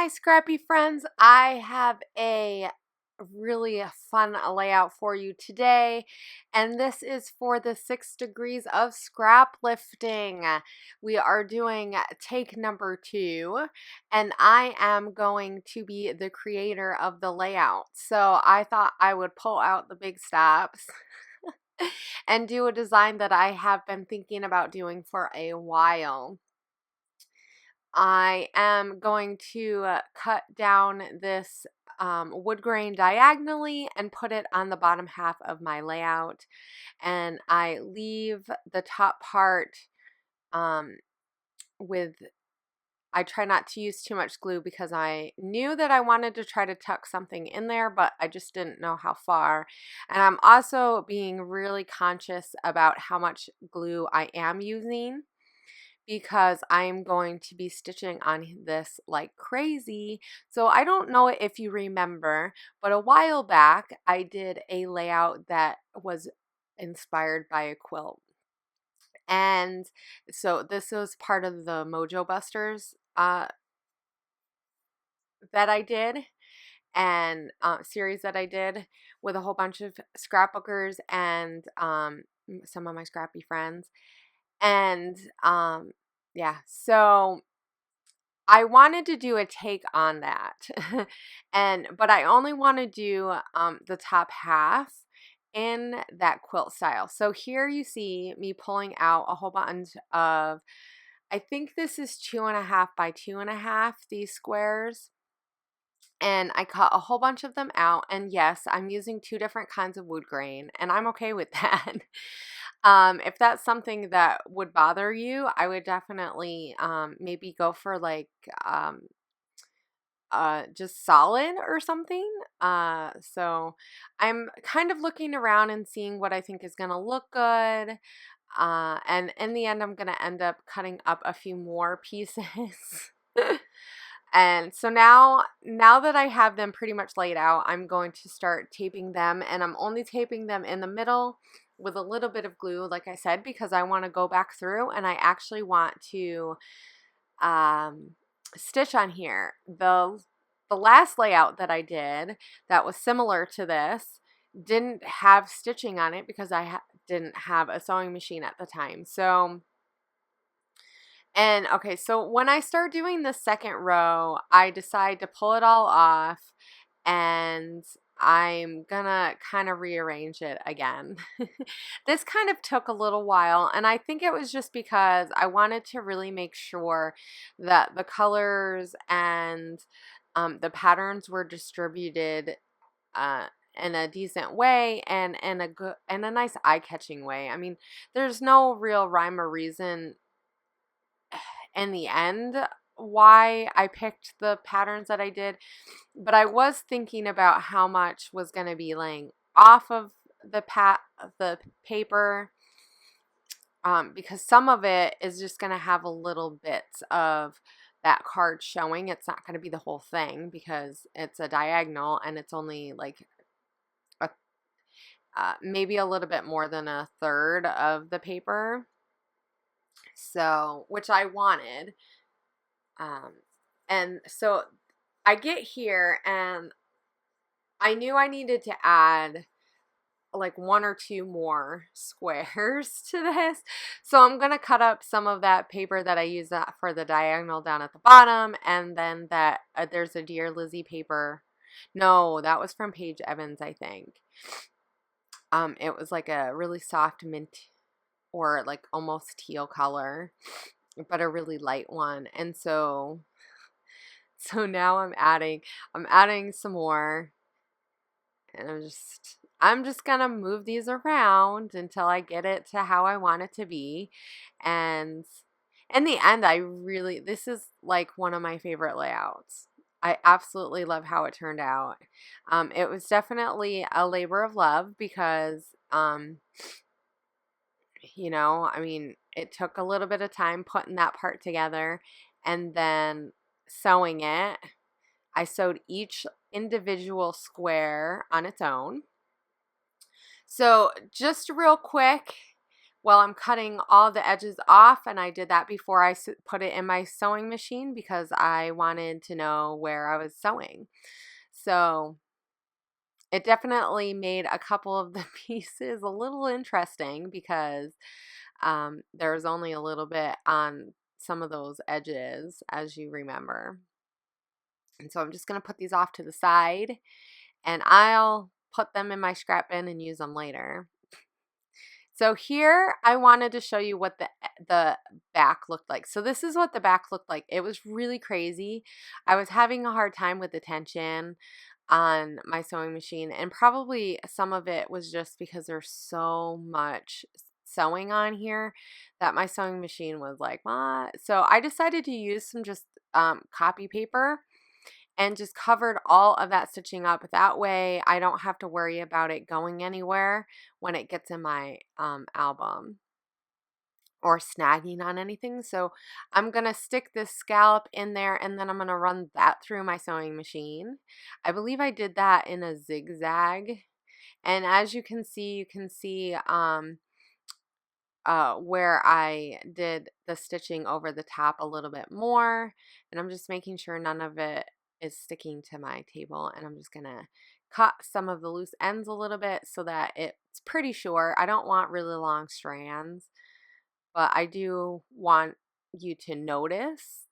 Hi, Scrappy friends. I have a really fun layout for you today, and this is for the 6 degrees of scraplifting. We are doing take number 2, and I am going to be the creator of the layout. So I thought I would pull out the big stops and do a design that I have been thinking about doing for a while. I am going to cut down this wood grain diagonally and put it on the bottom half of my layout, and I leave the top part with, I try not to use too much glue because I knew that I wanted to try to tuck something in there, but I just didn't know how far. And I'm also being really conscious about how much glue I am using, because I'm going to be stitching on this like crazy. So I don't know if you remember, but a while back I did a layout that was inspired by a quilt. And so this was part of the Mojo Busters that I did, and series that I did with a whole bunch of scrapbookers and some of my scrappy friends. And yeah, so I wanted to do a take on that, but I only want to do the top half in that quilt style. So here you see me pulling out a whole bunch of, I think this is 2.5 by 2.5, these squares. And I cut a whole bunch of them out, and yes, I'm using 2 different kinds of wood grain, and I'm okay with that. If that's something that would bother you, I would definitely maybe go for like just solid or something. So I'm kind of looking around and seeing what I think is gonna look good. And in the end, I'm gonna end up cutting up a few more pieces. And so now that I have them pretty much laid out, I'm going to start taping them, and I'm only taping them in the middle with a little bit of glue, like I said, because I want to go back through and I actually want to stitch on here. The last layout that I did that was similar to this didn't have stitching on it because I didn't have a sewing machine at the time. So okay, so when I start doing the second row, I decide to pull it all off, and I'm gonna kind of rearrange it again. This kind of took a little while, and I think it was just because I wanted to really make sure that the colors and the patterns were distributed in a decent way, and in a nice eye-catching way. I mean, there's no real rhyme or reason in the end why I picked the patterns that I did, but I was thinking about how much was going to be laying off of the paper, because some of it is just going to have a little bits of that card showing. It's not going to be the whole thing because it's a diagonal and it's only like maybe a little bit more than a third of the paper, so which I wanted. And so I get here and I knew I needed to add like 1 or 2 more squares to this. So I'm going to cut up some of that paper that I use for the diagonal down at the bottom, and then that there's a Dear Lizzie paper. No, that was from Paige Evans, I think. It was like a really soft mint or like almost teal color, but a really light one. And so now I'm adding some more, and I'm just gonna move these around until I get it to how I want it to be. And in the end, this is like one of my favorite layouts. I absolutely love how it turned out. It was definitely a labor of love because you know, I mean, it took a little bit of time putting that part together and then sewing it. I sewed each individual square on its own. So just real quick, Well, I'm cutting all the edges off, and I did that before I put it in my sewing machine because I wanted to know where I was sewing. So it definitely made a couple of the pieces a little interesting because there's only a little bit on some of those edges, as you remember. And so I'm just going to put these off to the side, and I'll put them in my scrap bin and use them later. So here I wanted to show you what the back looked like. So this is what the back looked like. It was really crazy. I was having a hard time with the tension on my sewing machine, and probably some of it was just because there's so much sewing on here that my sewing machine was like, what? So I decided to use some just copy paper and just covered all of that stitching up. That way I don't have to worry about it going anywhere when it gets in my album or snagging on anything. So I'm going to stick this scallop in there, and then I'm going to run that through my sewing machine. I believe I did that in a zigzag. And as you can see where I did the stitching over the top a little bit more, and I'm just making sure none of it is sticking to my table, and I'm just gonna cut some of the loose ends a little bit so that it's pretty short. I don't want really long strands, but I do want you to notice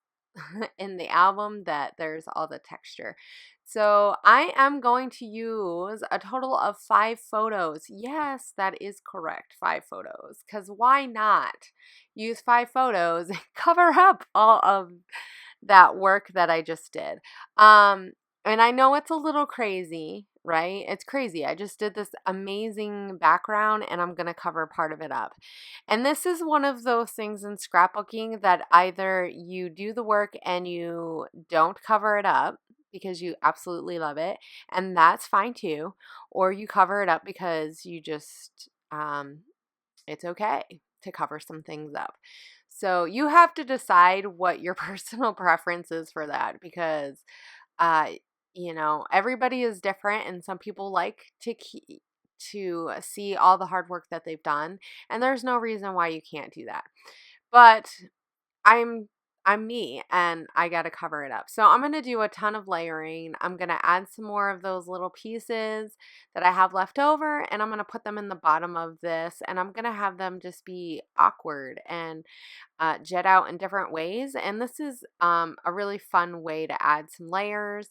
in the album that there's all the texture. So I am going to use a total of 5 photos. Yes, that is correct, 5 photos. Because why not use 5 photos and cover up all of that work that I just did? And I know it's a little crazy, right? It's crazy. I just did this amazing background, and I'm going to cover part of it up. And this is one of those things in scrapbooking that either you do the work and you don't cover it up because you absolutely love it, and that's fine too, or you cover it up because you just, it's okay to cover some things up. So you have to decide what your personal preference is for that, because uh, everybody is different, and some people like to see all the hard work that they've done, and there's no reason why you can't do that. But I'm I'm me, and I got to cover it up. So I'm going to do a ton of layering. I'm going to add some more of those little pieces that I have left over, and I'm going to put them in the bottom of this, and I'm going to have them just be awkward and jet out in different ways. And this is a really fun way to add some layers,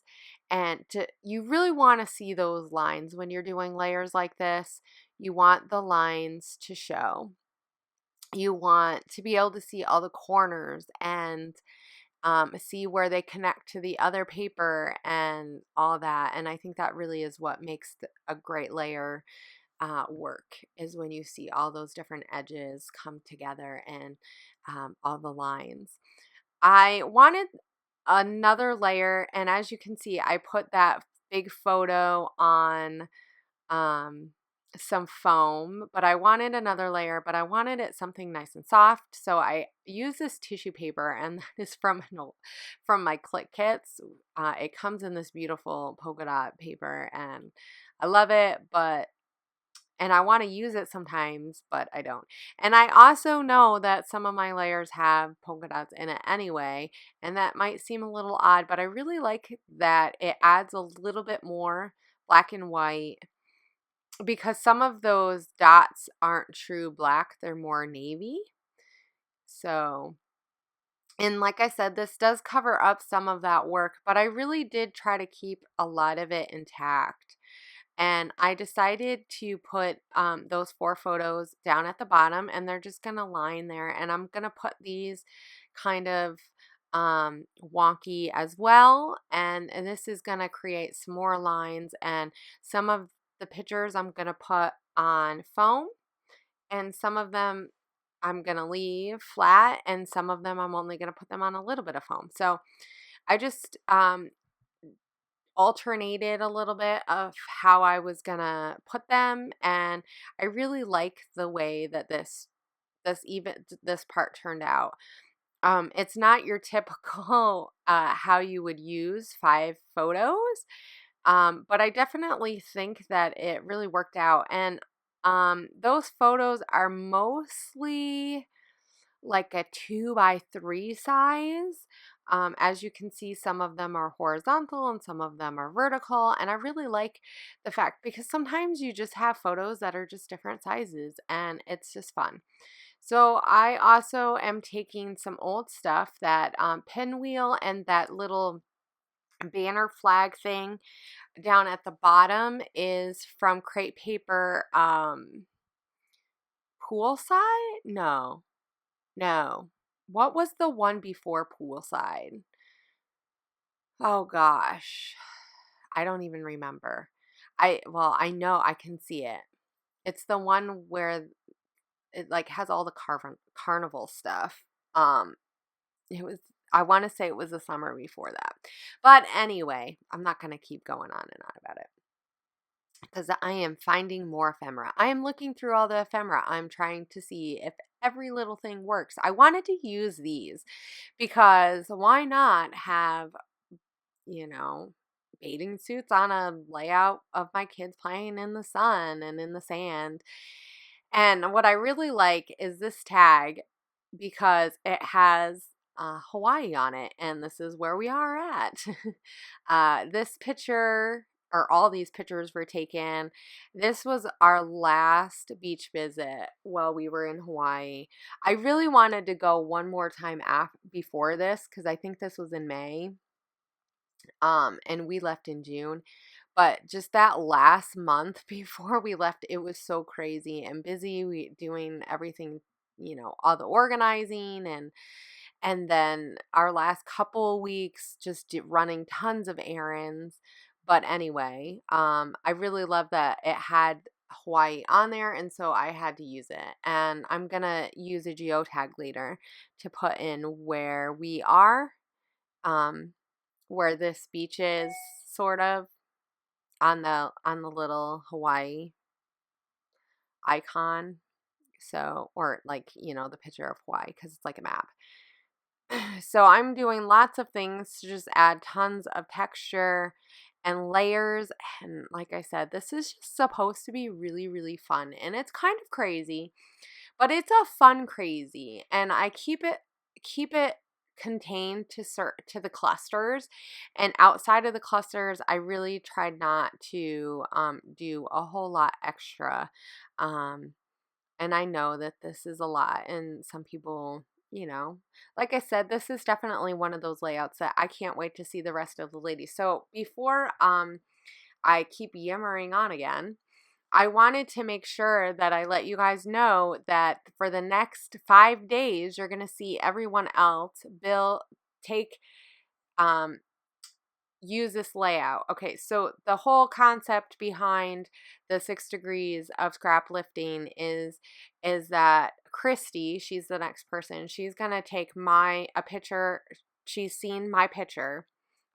and you really want to see those lines when you're doing layers like this. You want the lines to show. You want to be able to see all the corners and see where they connect to the other paper and all that. And I think that really is what makes a great layer work, is when you see all those different edges come together and all the lines. I wanted another layer, and as you can see, I put that big photo on um, some foam, but I wanted another layer, but I wanted it something nice and soft. So I use this tissue paper, and that is from my click kits. It comes in this beautiful polka dot paper, and I love it, and I want to use it sometimes, but I don't. And I also know that some of my layers have polka dots in it anyway, and that might seem a little odd, but I really like that it adds a little bit more black and white, because some of those dots aren't true black, they're more navy. So, and like I said, this does cover up some of that work, but I really did try to keep a lot of it intact. And I decided to put those 4 photos down at the bottom, and they're just going to line there. And I'm going to put these kind of wonky as well. And this is going to create some more lines. And some of the pictures I'm going to put on foam, and some of them I'm going to leave flat, and some of them I'm only going to put them on a little bit of foam. So I just alternated a little bit of how I was gonna put them, and I really like the way that this part turned out. It's not your typical how you would use 5 photos, but I definitely think that it really worked out. And Those photos are mostly like a 2 by 3 size. As you can see, some of them are horizontal and some of them are vertical. And I really like the fact because sometimes you just have photos that are just different sizes and it's just fun. So I also am taking some old stuff, that pinwheel and that little banner flag thing down at the bottom is from Crepe Paper Poolside? No. No. What was the one before Poolside? Oh gosh. I don't even remember. I know I can see it. It's the one where it like has all the carnival stuff. Um it was, I want to say it was the summer before that. But anyway, I'm not going to keep going on and on about it because I am finding more ephemera. I am looking through all the ephemera. I'm trying to see if every little thing works. I wanted to use these because why not have, you know, bathing suits on a layout of my kids playing in the sun and in the sand. And what I really like is this tag because it has Hawaii on it, and this is where we are at. This picture, or all these pictures were taken. This was our last beach visit while we were in Hawaii. I really wanted to go one more time before this because I think this was in May. And we left in June. But just that last month before we left, it was so crazy and busy. We doing everything, all the organizing and then our last couple weeks just running tons of errands. But anyway, I really love that it had Hawaii on there, and so I had to use it. And I'm gonna use a geotag later to put in where we are, um, where this beach is, sort of on the little Hawaii icon. So, or like, the picture of Hawaii because it's like a map. So I'm doing lots of things to just add tons of texture and layers. And like I said, this is just supposed to be really, really fun. And it's kind of crazy, but it's a fun crazy. And I keep it contained to the clusters, and outside of the clusters I really tried not to do a whole lot extra. And I know that this is a lot, and some people, like I said, this is definitely one of those layouts that I can't wait to see the rest of the ladies. So before I keep yammering on again, I wanted to make sure that I let you guys know that for the next 5 days, you're going to see everyone else take, um, use this layout. Okay, so the whole concept behind the 6 degrees of scrap lifting is that Christy, she's the next person, she's going to take a picture. She's seen my picture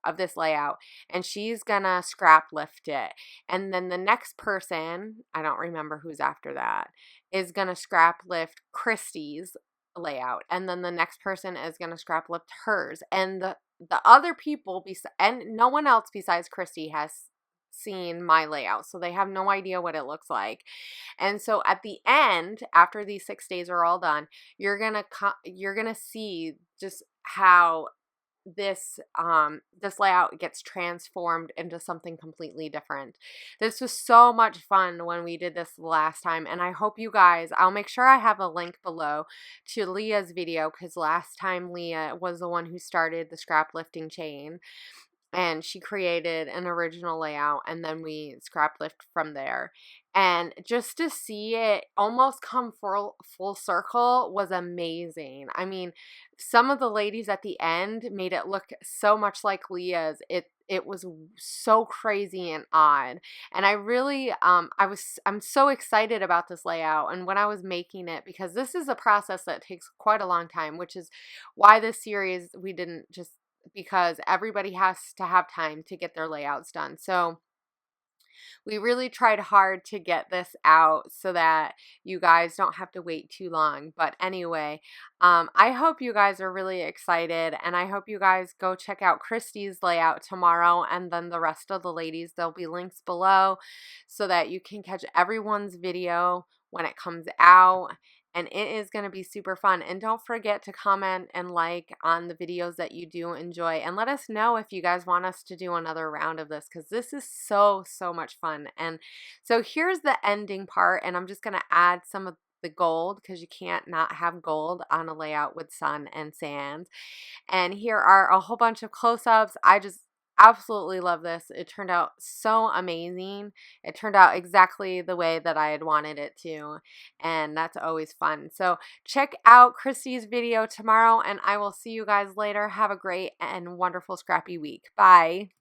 of this layout, and she's gonna scrap lift it, and then the next person, I don't remember who's after that, is gonna scrap lift Christie's layout, and then the next person is gonna scrap lift hers, and the other people and no one else besides Christy has seen my layout, so they have no idea what it looks like. And so at the end, after these 6 days are all done, you're gonna see just how this layout gets transformed into something completely different. This was so much fun when we did this last time, and I hope you guys, I'll make sure I have a link below to Leah's video, because last time Leah was the one who started the scrap lifting chain, and she created an original layout, and then we scrap lift from there. And just to see it almost come full circle was amazing. I mean, some of the ladies at the end made it look so much like Leah's. It was so crazy and odd. And I really I'm so excited about this layout and when I was making it, because this is a process that takes quite a long time, which is why this series we didn't just, because everybody has to have time to get their layouts done. So We really tried hard to get this out so that you guys don't have to wait too long. But anyway, I hope you guys are really excited, and I hope you guys go check out Christy's layout tomorrow, and then the rest of the ladies. There'll be links below so that you can catch everyone's video when it comes out. And it is going to be super fun. And don't forget to comment and like on the videos that you do enjoy. And let us know if you guys want us to do another round of this, because this is so, so much fun. And so here's the ending part. And I'm just going to add some of the gold, because you can't not have gold on a layout with sun and sand. And here are a whole bunch of close-ups. I just absolutely love this. It turned out so amazing. It turned out exactly the way that I had wanted it to, and that's always fun. So check out Christy's video tomorrow, and I will see you guys later. Have a great and wonderful scrappy week. Bye.